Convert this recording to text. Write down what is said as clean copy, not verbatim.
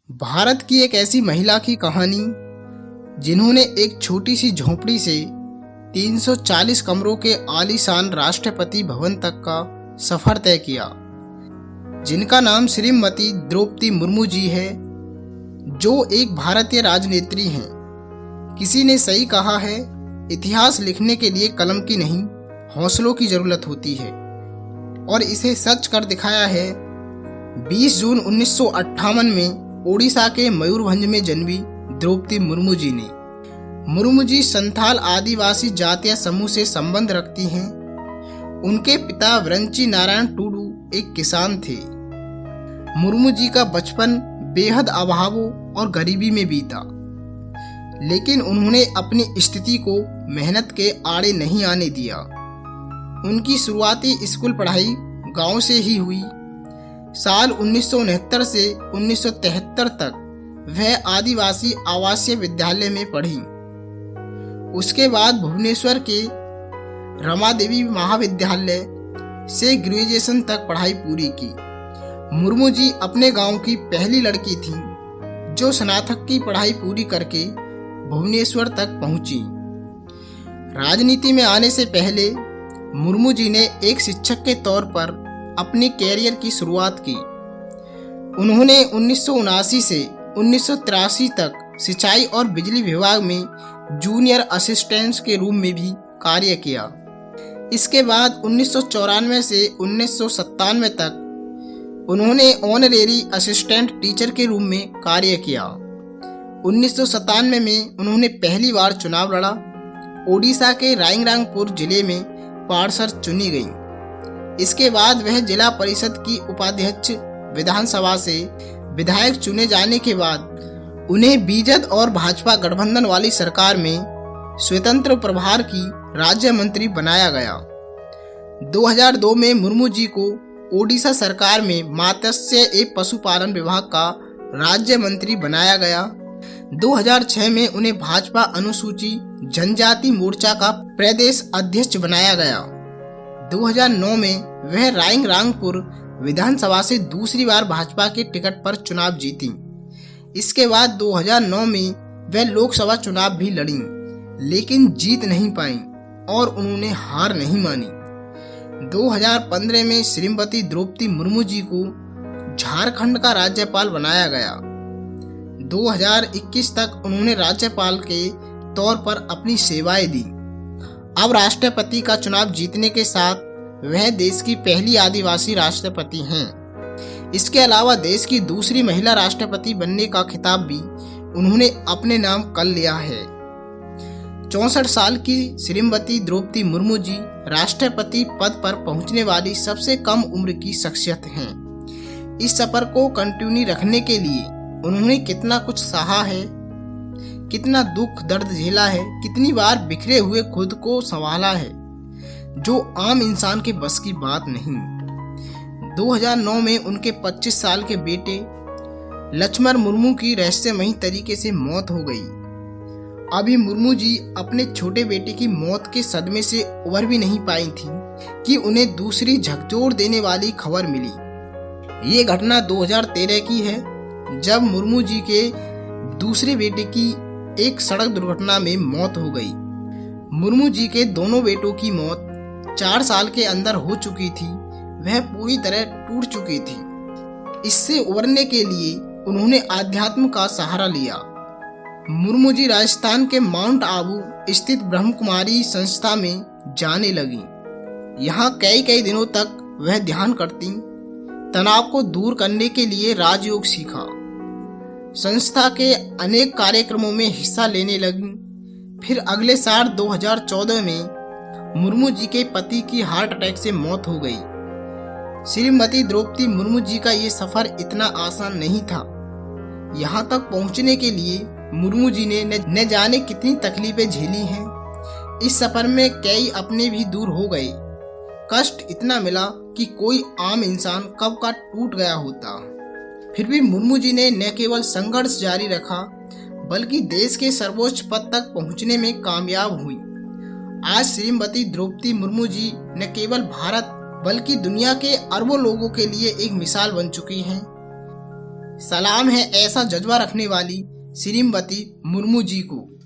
भारत की एक ऐसी महिला की कहानी जिन्होंने एक छोटी सी झोंपड़ी से 340 कमरों के आलीशान राष्ट्रपति भवन तक का सफर तय किया, जिनका नाम श्रीमती द्रौपदी मुर्मू जी है, जो एक भारतीय राजनेत्री हैं। किसी ने सही कहा है, इतिहास लिखने के लिए कलम की नहीं, हौसलों की जरूरत होती है, और इसे सच कर दिखाया है। 20 जून 1958 में ओडिशा के मयूरभंज में जन्मी द्रौपदी मुर्मू जी ने। मुर्मू जी संथाल आदिवासी जातीय समूह से संबंध रखती हैं। उनके पिता व्रंची नारायण टूडू एक किसान थे। मुर्मू जी का बचपन बेहद अभावों और गरीबी में बीता, लेकिन उन्होंने अपनी स्थिति को मेहनत के आड़े नहीं आने दिया। उनकी शुरुआती स्कूल पढ़ाई गांव से ही हुई। साल 1969 से 1973 तक वह आदिवासी आवासीय विद्यालय में पढ़ी। उसके बाद भुवनेश्वर के रमादेवी महाविद्यालय से ग्रेजुएशन तक पढ़ाई पूरी की। मुर्मू जी अपने गांव की पहली लड़की थी जो स्नातक की पढ़ाई पूरी करके भुवनेश्वर तक पहुंची। राजनीति में आने से पहले मुर्मू जी ने एक शिक्षक के तौर पर अपने कैरियर की शुरुआत की। उन्होंने 1979 से 1983 तक सिंचाई और बिजली विभाग में जूनियर असिस्टेंट के रूप में भी कार्य किया। इसके बाद 1994 से 1997 तक उन्होंने ऑनरेरी असिस्टेंट टीचर के रूप में कार्य किया। 1997 में उन्होंने पहली बार चुनाव लड़ा। ओडिशा के रायरंगपुर जिले में पार्षद चुनी गई। इसके बाद वह जिला परिषद की उपाध्यक्ष, विधानसभा से विधायक चुने जाने के बाद उन्हें बीजेड और भाजपा गठबंधन वाली सरकार में स्वतंत्र प्रभार की राज्य मंत्री बनाया गया। 2002 में मुर्मू जी को ओडिशा सरकार में मत्स्य एवं पशुपालन विभाग का राज्य मंत्री बनाया गया। 2006 में उन्हें भाजपा अनुसूची जनजाति मोर्चा का प्रदेश अध्यक्ष बनाया गया। 2009 में वह रायरंगपुर विधानसभा से दूसरी बार भाजपा के टिकट पर चुनाव जीती। इसके बाद 2009 में वह लोकसभा चुनाव भी लड़ी, लेकिन जीत नहीं पाई और उन्होंने हार नहीं मानी। 2015 में श्रीमती द्रौपदी मुर्मू जी को झारखंड का राज्यपाल बनाया गया। 2021 तक उन्होंने राज्यपाल के तौर पर अपनी सेवाएं दी। अब राष्ट्रपति का चुनाव जीतने के साथ वह देश की पहली आदिवासी राष्ट्रपति हैं। इसके अलावा देश की दूसरी महिला राष्ट्रपति बनने का खिताब भी उन्होंने अपने नाम कर लिया है। 64 साल की श्रीमती द्रौपदी मुर्मू जी राष्ट्रपति पद पर पहुंचने वाली सबसे कम उम्र की शख्सियत हैं। इस सफर को कंटिन्यू रखने के लिए उन्होंने कितना कुछ सहा है, कितना दुख दर्द झेला है, कितनी बार बिखरे हुए खुद को संभाला है, जो आम इंसान के बस की बात नहीं। 2009 में उनके 25 साल के बेटे लक्ष्मण मुर्मू की रहस्यमयी तरीके से मौत हो गई। अभी मुर्मू जी अपने छोटे बेटे की मौत के सदमे से उबर भी नहीं पाई थी कि उन्हें दूसरी झकझोर देने वाली खबर मिली। ये घटना 2013 की है, जब मुर्मू जी के दूसरे बेटे की एक सड़क दुर्घटना में मौत हो गई। मुर्मू जी के दोनों बेटों की मौत 4 साल के अंदर हो चुकी थी। वह पूरी तरह टूट चुकी थी। इससे उबरने के लिए उन्होंने आध्यात्म का सहारा लिया। मुर्मू जी राजस्थान के माउंट आबू स्थित ब्रह्मकुमारी संस्था में जाने लगी। यहाँ कई दिनों तक वह ध्यान करती, तनाव को दूर करने के लिए राजयोग सीखा। संस्था के अनेक कार्यक्रमों में हिस्सा लेने लगी। फिर अगले साल 2014 में मुर्मू जी के पति की हार्ट अटैक से मौत हो गई। श्रीमती द्रौपदी मुर्मू जी का ये सफर इतना आसान नहीं था। यहाँ तक पहुँचने के लिए मुर्मू जी ने न जाने कितनी तकलीफें झेली हैं। इस सफर में कई अपने भी दूर हो गए। कष्ट इतना मिला कि कोई आम इंसान कब का टूट गया होता। फिर भी मुर्मू जी ने न केवल संघर्ष जारी रखा, बल्कि देश के सर्वोच्च पद तक पहुंचने में कामयाब हुई। आज श्रीमती द्रौपदी मुर्मू जी न केवल भारत बल्कि दुनिया के अरबों लोगों के लिए एक मिसाल बन चुकी हैं। सलाम है ऐसा जज्बा रखने वाली श्रीमती मुर्मू जी को।